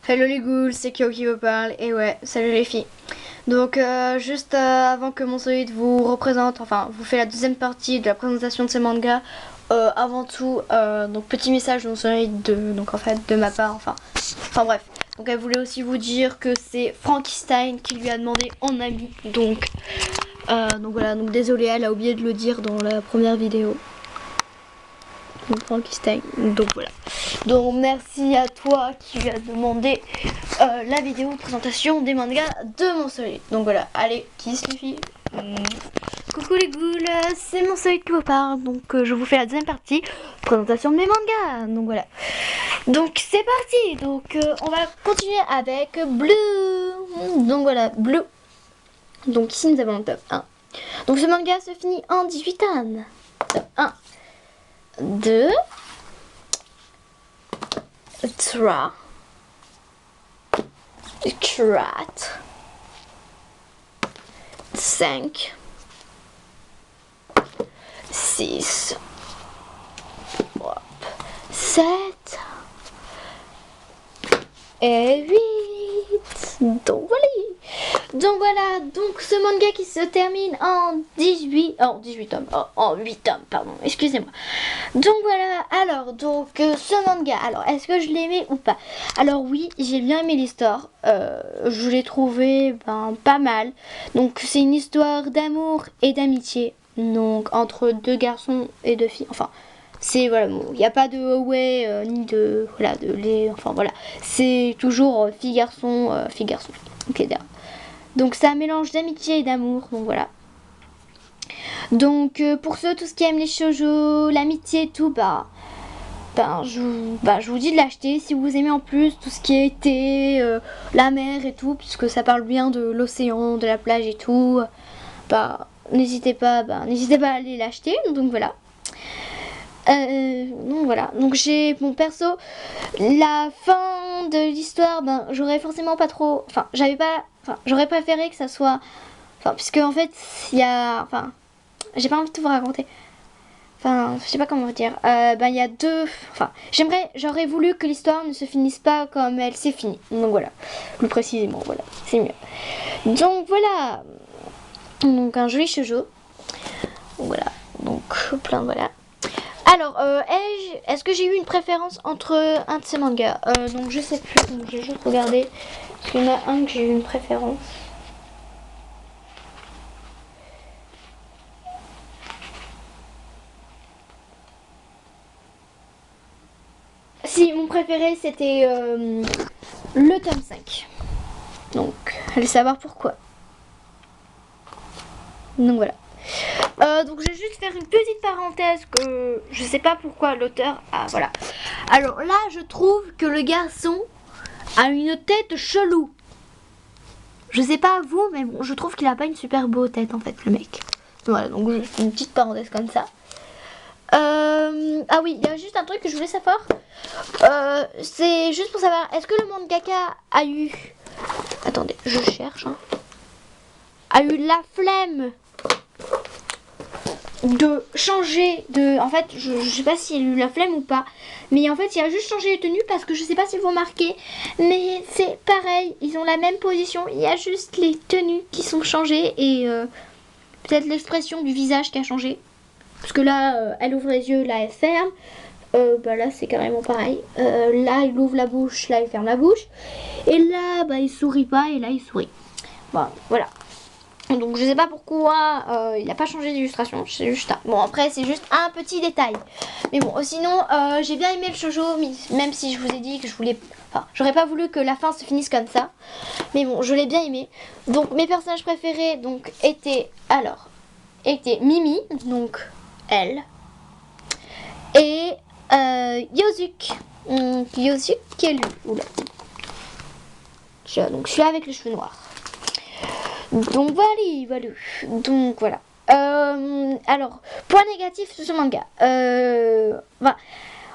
Hello les ghouls, c'est Kyo qui vous parle, et ouais, salut les filles. Donc juste avant que mon solide vous représente, enfin vous fait la deuxième partie de la présentation de ce manga, avant tout, donc petit message de mon solide donc en fait de ma part, enfin bref. Donc elle voulait aussi vous dire que c'est Frankenstein qui lui a demandé en ami, donc voilà, donc désolé, elle a oublié de le dire dans la première vidéo. Donc Frankenstein, donc voilà. Donc merci à toi qui lui a demandé la vidéo de présentation des mangas de mon solide. Donc voilà, allez, qui se les filles. Coucou les ghouls, c'est mon solide qui vous parle. Donc je vous fais la deuxième partie, présentation de mes mangas. Donc voilà. Donc c'est parti. Donc on va continuer avec Blue. Donc voilà, Blue. Donc ici nous avons le top 1. Donc ce manga se finit en 18 tomes. Top 1, 2, 3, 4, 5, 6, 7 et 8. Donc voilà, donc ce manga qui se termine en 18 tomes, en 8 tomes, pardon, excusez-moi. Donc voilà, alors, ce manga, alors, est-ce que je l'aimais ou pas? Alors oui, j'ai bien aimé l'histoire, je l'ai trouvé, pas mal. Donc c'est une histoire d'amour et d'amitié, donc entre deux garçons et deux filles, enfin... C'est voilà, il n'y a pas de ouais ni de voilà de les, enfin voilà, c'est toujours fille garçon. Ok, d'accord. Donc c'est un mélange d'amitié et d'amour, donc voilà. Donc pour ceux tous qui aiment les shoujo, l'amitié et tout, je vous dis de l'acheter si vous aimez en plus tout ce qui est été, la mer et tout, puisque ça parle bien de l'océan, de la plage et tout. N'hésitez pas à aller l'acheter. Donc voilà. Donc j'ai mon perso, la fin de l'histoire, j'aurais forcément pas trop, j'aurais préféré que ça soit, puisque en fait il y a, j'ai pas envie de tout vous raconter, je sais pas comment dire, il y a deux, j'aurais voulu que l'histoire ne se finisse pas comme elle s'est finie, donc voilà, plus précisément, voilà, c'est mieux. Donc voilà, donc un joli shoujo, voilà, donc plein de voilà. Alors, est-ce que j'ai eu une préférence entre un de ces mangas? Donc je sais plus, donc j'ai juste regardé. Parce qu'il y en a un que j'ai eu une préférence. Si, mon préféré c'était le tome 5. Donc, allez savoir pourquoi. Donc voilà. Donc je vais juste faire une petite parenthèse que je sais pas pourquoi l'auteur a... Voilà. Alors là, je trouve que le garçon a une tête chelou. Je sais pas vous, mais bon, je trouve qu'il a pas une super beau tête en fait, le mec. Voilà, donc juste une petite parenthèse comme ça. Ah oui, il y a juste un truc que je voulais savoir. C'est juste pour savoir, est-ce que le mangaka a eu... Attendez, je cherche. A eu la flemme de changer de... En fait, je sais pas s'il a eu la flemme ou pas. Mais en fait, il a juste changé les tenues parce que je sais pas si vous remarquez. Mais c'est pareil, ils ont la même position. Il y a juste les tenues qui sont changées et peut-être l'expression du visage qui a changé. Parce que là, elle ouvre les yeux, là, elle ferme. Là, c'est carrément pareil. Là, il ouvre la bouche, là, il ferme la bouche. Et là, il sourit pas et là, il sourit. Bon, voilà. Donc je sais pas pourquoi il n'a pas changé d'illustration, c'est juste ça. Bon après c'est juste un petit détail. Mais bon sinon j'ai bien aimé le shoujo, même si je vous ai dit que je voulais... j'aurais pas voulu que la fin se finisse comme ça. Mais bon je l'ai bien aimé. Donc mes personnages préférés donc étaient Mimi, donc elle. Et Yosuke. Yosuke qui est lui. Oula. Donc celui-là avec les cheveux noirs. Donc voilà. Donc voilà. Alors, point négatif de ce manga.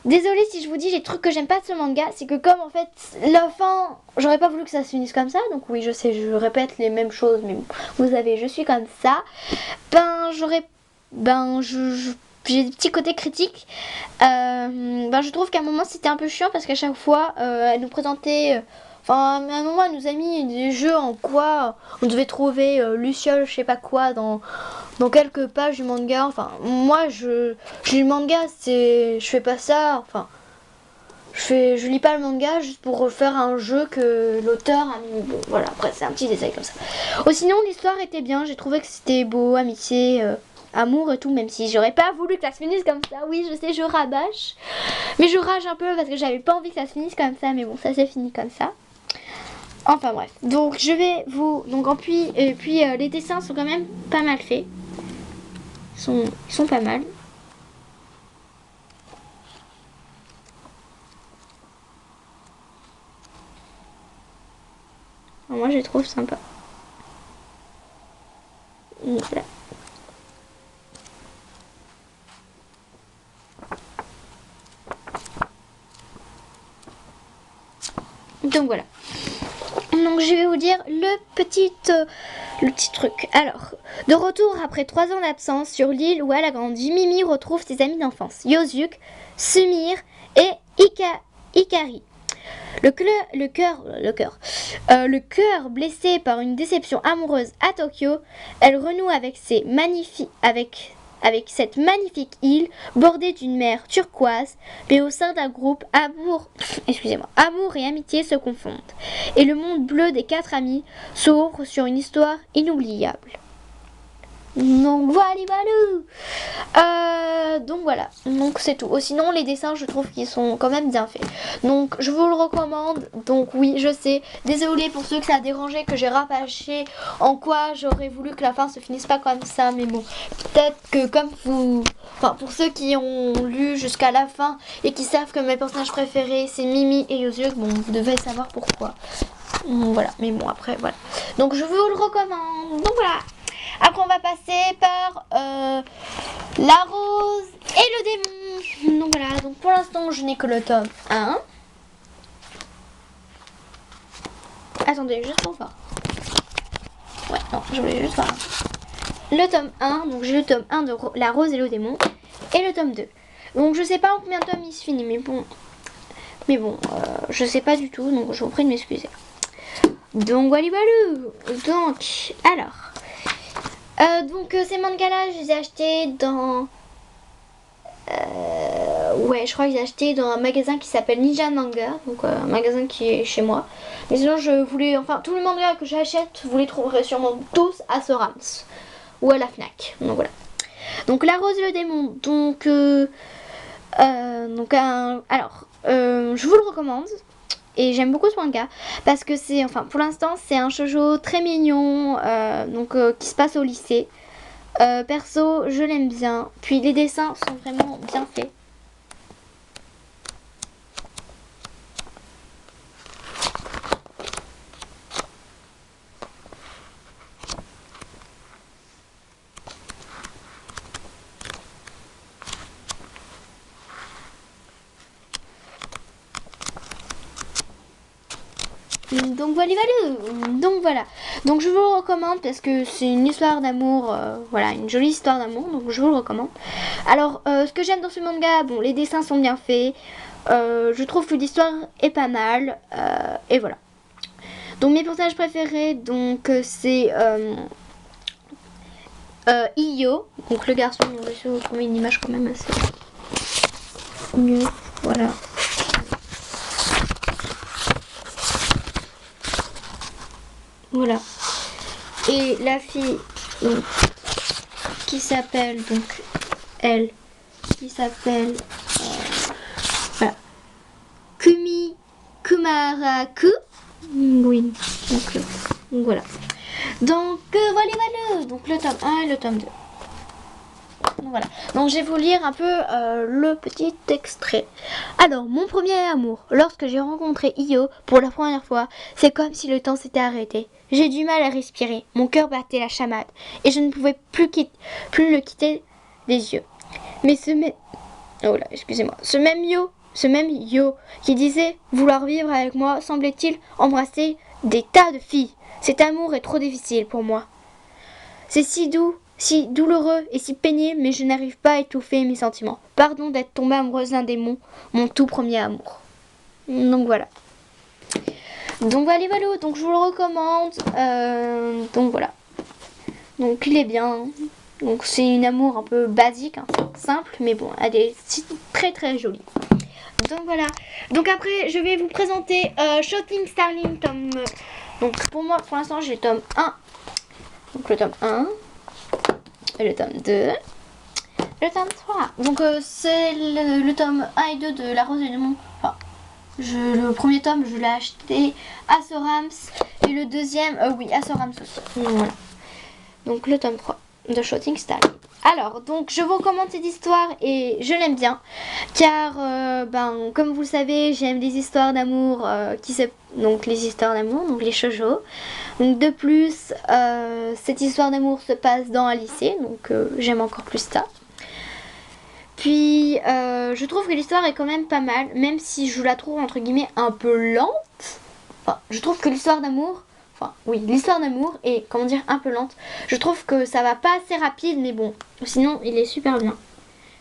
Désolée si je vous dis les trucs que j'aime pas de ce manga, c'est que comme en fait la fin, j'aurais pas voulu que ça se finisse comme ça. Donc oui, je sais, je répète les mêmes choses, mais bon, vous savez, je suis comme ça. j'ai des petits côtés critiques. Je trouve qu'à un moment c'était un peu chiant parce qu'à chaque fois elle nous présentait, à un moment elle nous a mis des jeux en quoi on devait trouver Luciole, je sais pas quoi, dans quelques pages du manga. Moi je lis le manga, je fais pas ça, je lis pas le manga juste pour refaire un jeu que l'auteur a mis. Bon, voilà, après c'est un petit détail comme ça. Sinon l'histoire était bien, j'ai trouvé que c'était beau, amitié, amour et tout, même si j'aurais pas voulu que ça se finisse comme ça. Oui, je sais, je rabâche, mais je rage un peu parce que j'avais pas envie que ça se finisse comme ça, mais bon, ça s'est fini comme ça. Enfin bref, donc je vais vous... et puis les dessins sont quand même pas mal faits. Ils sont pas mal. Alors, moi je les trouve sympa. Voilà. Donc voilà. Donc je vais vous dire le petit truc. Alors, de retour après 3 ans d'absence sur l'île où elle a grandi, Mimi retrouve ses amis d'enfance, Yosuke, Sumire et Ikari. Le cœur blessé par une déception amoureuse à Tokyo, elle renoue avec cette magnifique île bordée d'une mer turquoise, mais au sein d'un groupe, amour et amitié se confondent, et le monde bleu des 4 amis s'ouvre sur une histoire inoubliable. Donc voilà, donc c'est tout. Sinon les dessins je trouve qu'ils sont quand même bien faits, donc je vous le recommande. Donc oui, je sais, désolée pour ceux que ça a dérangé, que j'ai rabâché en quoi j'aurais voulu que la fin se finisse pas comme ça, mais bon, peut-être que comme vous, pour ceux qui ont lu jusqu'à la fin et qui savent que mes personnages préférés c'est Mimi et Yosuke, bon, vous devez savoir pourquoi. Voilà, mais bon, après voilà, donc je vous le recommande. Donc voilà. Après on va passer par la rose et le démon. Donc voilà, donc pour l'instant je n'ai que le tome 1. Attendez, juste pour voir. Ouais, non, je voulais juste voir. Le tome 1, donc j'ai le tome 1 de la rose et le démon. Et le tome 2. Donc je sais pas en combien de tomes il se finit, mais bon. Je sais pas du tout, donc je vous prie de m'excuser. Donc voilà. Donc, alors. Ces mangas-là, je les ai achetés dans... je crois que j'ai acheté dans un magasin qui s'appelle Ninja Manga. Donc un magasin qui est chez moi. Mais sinon, je voulais... tous les mangas que j'achète, vous les trouverez sûrement tous à Sorams. Ou à la Fnac. Donc voilà. Donc la rose et le démon. Je vous le recommande. Et j'aime beaucoup ce manga parce que c'est, pour l'instant, c'est un shoujo très mignon, qui se passe au lycée. Perso, je l'aime bien. Puis les dessins sont vraiment bien faits. Donc voilà. Donc je vous le recommande parce que c'est une histoire d'amour, une jolie histoire d'amour. Donc je vous le recommande. Alors, ce que j'aime dans ce manga, bon, les dessins sont bien faits. Je trouve que l'histoire est pas mal. Et voilà. Donc mes personnages préférés, c'est Iyo. Donc le garçon, on va essayer de trouver une image quand même assez mieux. Voilà. Voilà. Et la fille qui s'appelle Kumaraku. Oui. Donc voilà. Donc voilà. Donc le tome 1 et le tome 2. Donc voilà. Donc je vais vous lire un peu le petit extrait. Alors, mon premier amour. Lorsque j'ai rencontré Iyo pour la première fois, c'est comme si le temps s'était arrêté. J'ai du mal à respirer. Mon cœur battait la chamade et je ne pouvais plus le quitter des yeux. Mais ce même Yo qui disait vouloir vivre avec moi semblait-il embrasser des tas de filles. Cet amour est trop difficile pour moi. C'est si doux si douloureux et si pénible, mais je n'arrive pas à étouffer mes sentiments. Pardon d'être tombée amoureuse d'un démon, mon tout premier amour. Donc voilà. Donc voilà, voilà, donc je vous le recommande. Donc voilà. Donc il est bien. Donc c'est une amour un peu basique, hein, simple, mais bon, elle est très très jolie. Donc voilà. Donc après, je vais vous présenter Shooting Starling tome. Donc pour moi, pour l'instant, j'ai le tome 1. Donc le tome 1. Et le tome 2. Le tome 3. Donc c'est le tome 1 et 2 de La Rose et le Démon. Enfin, le premier tome, je l'ai acheté à Sorams. Et le deuxième, oui, à Sorams aussi. Donc voilà. Donc le tome 3 de Shooting Star. Alors, donc je vous recommande cette histoire et je l'aime bien. Car, comme vous le savez, j'aime les histoires d'amour donc les histoires d'amour, donc les shoujo. Donc de plus, cette histoire d'amour se passe dans un lycée, donc j'aime encore plus ça. Puis, je trouve que l'histoire est quand même pas mal, même si je la trouve entre guillemets un peu lente. Enfin, je trouve que l'histoire d'amour, l'histoire d'amour est, comment dire, un peu lente. Je trouve que ça va pas assez rapide, mais bon, sinon il est super bien.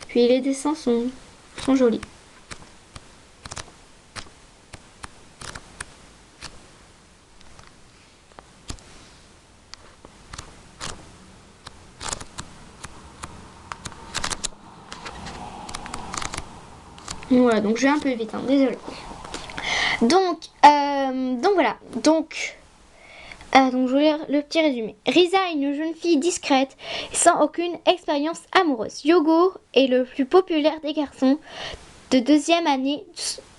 Puis les dessins sont jolis. Voilà, donc je vais un peu vite, hein, désolé. Donc voilà, donc je vais lire le petit résumé. Risa est une jeune fille discrète, sans aucune expérience amoureuse. Yogur est le plus populaire des garçons de deuxième année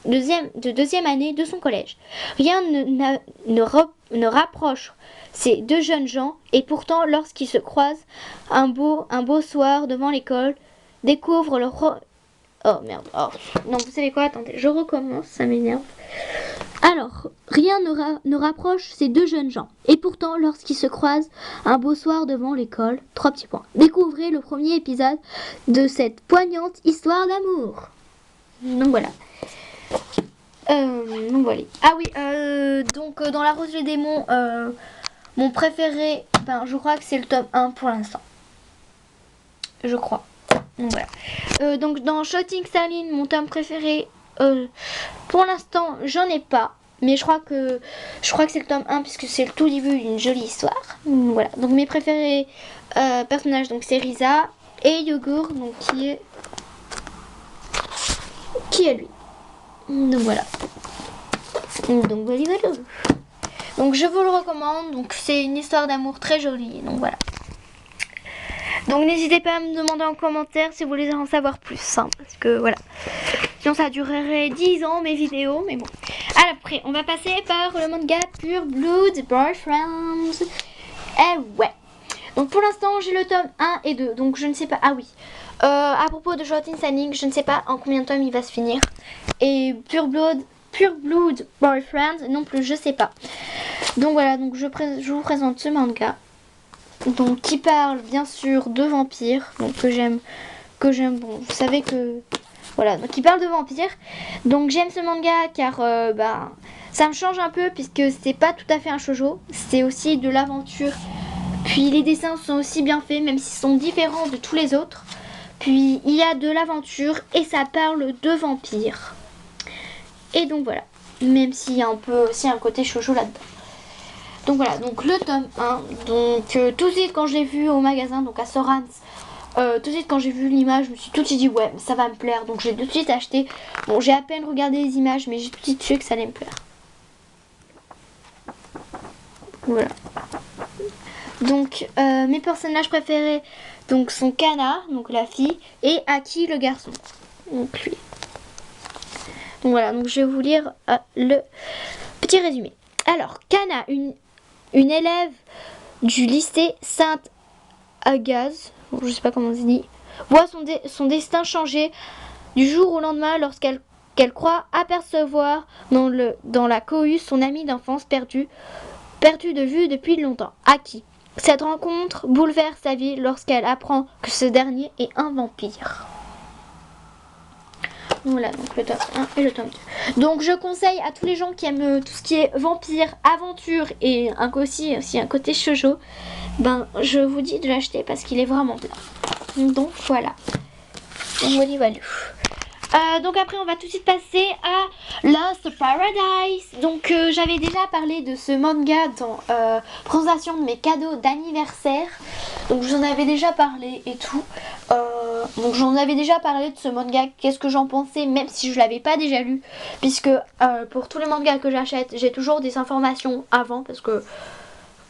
de son collège. Rien ne rapproche ces deux jeunes gens, et pourtant, lorsqu'ils se croisent un beau soir devant l'école, découvrent leur... Oh merde, non, vous savez quoi, attendez, je recommence, ça m'énerve. Alors, rien ne rapproche ces deux jeunes gens. Et pourtant, lorsqu'ils se croisent un beau soir devant l'école, 3 petits points. Découvrez le premier épisode de cette poignante histoire d'amour. Donc voilà. Donc voilà. Ah oui, donc dans La Rose et le Démon, mon préféré, je crois que c'est le tome 1 pour l'instant. Je crois. Donc voilà. Donc dans Shooting Starling, mon tome préféré, pour l'instant, j'en ai pas. Mais je crois que c'est le tome 1 puisque c'est le tout début d'une jolie histoire. Donc, voilà. Donc mes préférés personnages, donc c'est Risa et Yogur, donc qui est lui. Donc voilà. Donc voilà. Donc je vous le recommande. Donc c'est une histoire d'amour très jolie. Donc voilà. Donc n'hésitez pas à me demander en commentaire si vous voulez en savoir plus, hein, parce que voilà. Sinon ça durerait 10 ans mes vidéos, mais bon. Alors après, on va passer par le manga Pure Blood Boyfriends. Eh ouais. Donc pour l'instant j'ai le tome 1 et 2, donc je ne sais pas. Ah oui. À propos de Shooting Starling, je ne sais pas en combien de tomes il va se finir. Et Pure Blood Boyfriends non plus, je sais pas. Donc voilà, donc je vous présente ce manga. Donc qui parle bien sûr de vampires, donc que j'aime, bon vous savez que voilà, donc qui parle de vampires. Donc j'aime ce manga car ça me change un peu puisque c'est pas tout à fait un shoujo, c'est aussi de l'aventure. Puis les dessins sont aussi bien faits même s'ils sont différents de tous les autres. Puis il y a de l'aventure et ça parle de vampires. Et donc voilà, même s'il y a un peu aussi un côté shoujo là-dedans. Donc voilà, donc le tome 1, donc tout de suite quand je l'ai vu au magasin, donc à Sorans, tout de suite quand j'ai vu l'image, je me suis tout de suite dit ouais ça va me plaire, donc j'ai tout de suite acheté. Bon j'ai à peine regardé les images mais j'ai tout de suite su que ça allait me plaire. Voilà. Donc mes personnages préférés donc sont Kana, donc la fille, et Aki le garçon. Donc lui. Donc voilà, donc je vais vous lire le petit résumé. Alors Kana, une élève du lycée Sainte-Agaz, je sais pas comment on se dit, voit son destin changer du jour au lendemain lorsqu'elle croit apercevoir dans la cohue son ami d'enfance perdu de vue depuis longtemps. Aki. Cette rencontre bouleverse sa vie lorsqu'elle apprend que ce dernier est un vampire. Voilà, donc le tome 1 et le tome 2. Donc je conseille à tous les gens qui aiment tout ce qui est vampire, aventure et aussi un côté shoujo, ben je vous dis de l'acheter parce qu'il est vraiment bien. Donc voilà. Donc voilà. Donc après on va tout de suite passer à Lost Paradise. Donc j'avais déjà parlé de ce manga dans présentation de mes cadeaux d'anniversaire. Donc j'en avais déjà parlé et tout. Donc j'en avais déjà parlé de ce manga, qu'est-ce que j'en pensais, même si je l'avais pas déjà lu. Puisque pour tous les mangas que j'achète, j'ai toujours des informations avant parce que...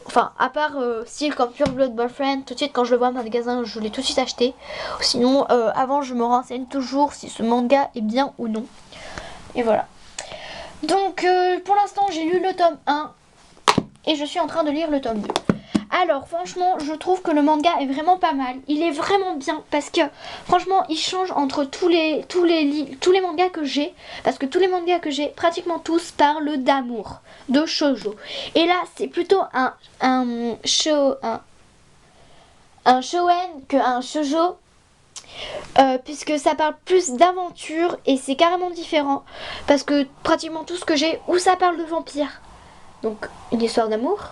Enfin, à part style comme Pure Blood Boyfriend, tout de suite quand je le vois en magasin, je l'ai tout de suite acheté. Sinon, avant, je me renseigne toujours si ce manga est bien ou non. Et voilà. Donc, pour l'instant, j'ai lu le tome 1 et je suis en train de lire le tome 2. Alors, franchement, je trouve que le manga est vraiment pas mal. Il est vraiment bien parce que, franchement, il change entre tous les mangas que j'ai. Parce que tous les mangas que j'ai, pratiquement tous parlent d'amour, de shoujo. Et là, c'est plutôt un shonen qu'un shoujo. Puisque ça parle plus d'aventure et c'est carrément différent. Parce que pratiquement tout ce que j'ai, où ça parle de vampires. Donc, une histoire d'amour.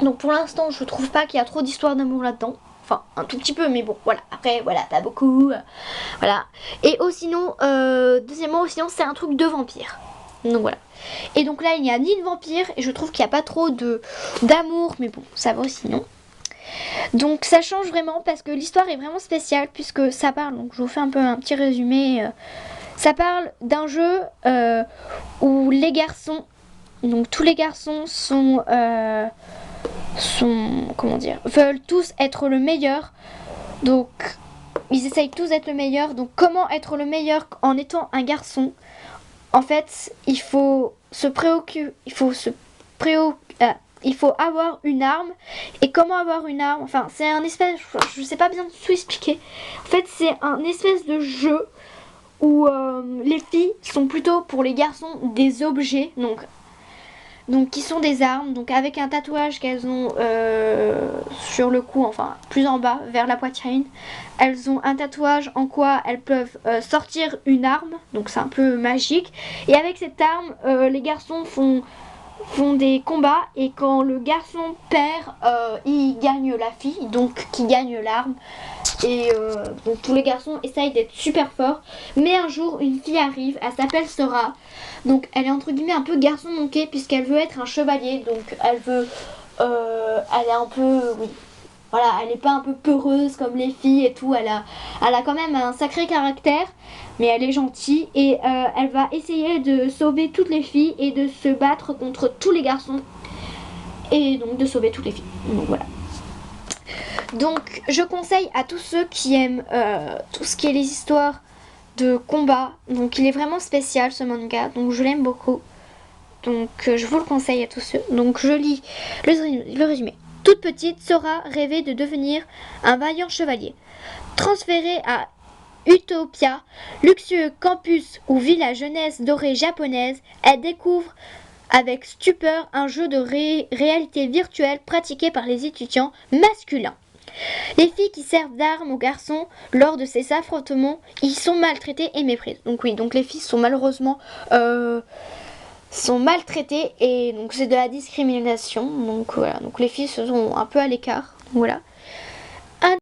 Donc pour l'instant je trouve pas qu'il y a trop d'histoire d'amour là-dedans. Enfin un tout petit peu mais bon voilà. Après voilà pas beaucoup. Voilà. Et sinon deuxièmement sinon c'est un truc de vampire. Donc voilà. Et donc là il n'y a ni de vampire et je trouve qu'il n'y a pas trop d'amour. Mais bon ça va aussi non. Donc ça change vraiment parce que l'histoire est vraiment spéciale puisque ça parle. Donc je vous fais un peu un petit résumé. Ça parle d'un jeu où les garçons. Donc tous les garçons veulent tous être le meilleur. Donc ils essayent tous d'être le meilleur. Donc comment être le meilleur en étant un garçon? En fait, il faut avoir une arme. Et comment avoir une arme? Enfin, c'est un espèce, je sais pas bien tout expliquer. En fait, c'est un espèce de jeu où les filles sont plutôt pour les garçons des objets. Donc qui sont des armes, donc avec un tatouage qu'elles ont sur le cou, enfin plus en bas, vers la poitrine. Elles ont un tatouage en quoi elles peuvent sortir une arme, donc c'est un peu magique. Et avec cette arme, les garçons font des combats et quand le garçon perd, il gagne la fille, donc qui gagne l'arme. Et donc tous les garçons essayent d'être super forts. Mais un jour une fille arrive, elle s'appelle Sora. Donc elle est entre guillemets un peu garçon manqué puisqu'elle veut être un chevalier. Donc elle est un peu, oui, voilà, elle n'est pas un peu peureuse comme les filles et tout. Elle a quand même un sacré caractère. Mais elle est gentille et elle va essayer de sauver toutes les filles et de se battre contre tous les garçons. Et donc de sauver toutes les filles. Donc voilà. Donc je conseille à tous ceux qui aiment tout ce qui est les histoires de combat. Donc il est vraiment spécial ce manga. Donc je l'aime beaucoup. Donc je vous le conseille à tous ceux. Donc je lis le résumé. Toute petite, Sora rêvait de devenir un vaillant chevalier. Transférée à Utopia, luxueux campus où vit la jeunesse dorée japonaise, elle découvre avec stupeur un jeu de réalité virtuelle pratiqué par les étudiants masculins. Les filles qui servent d'armes aux garçons lors de ces affrontements y sont maltraitées et méprisées. Donc oui, donc les filles sont malheureusement sont maltraitées et donc c'est de la discrimination. Donc voilà, donc les filles se sont un peu à l'écart. Voilà.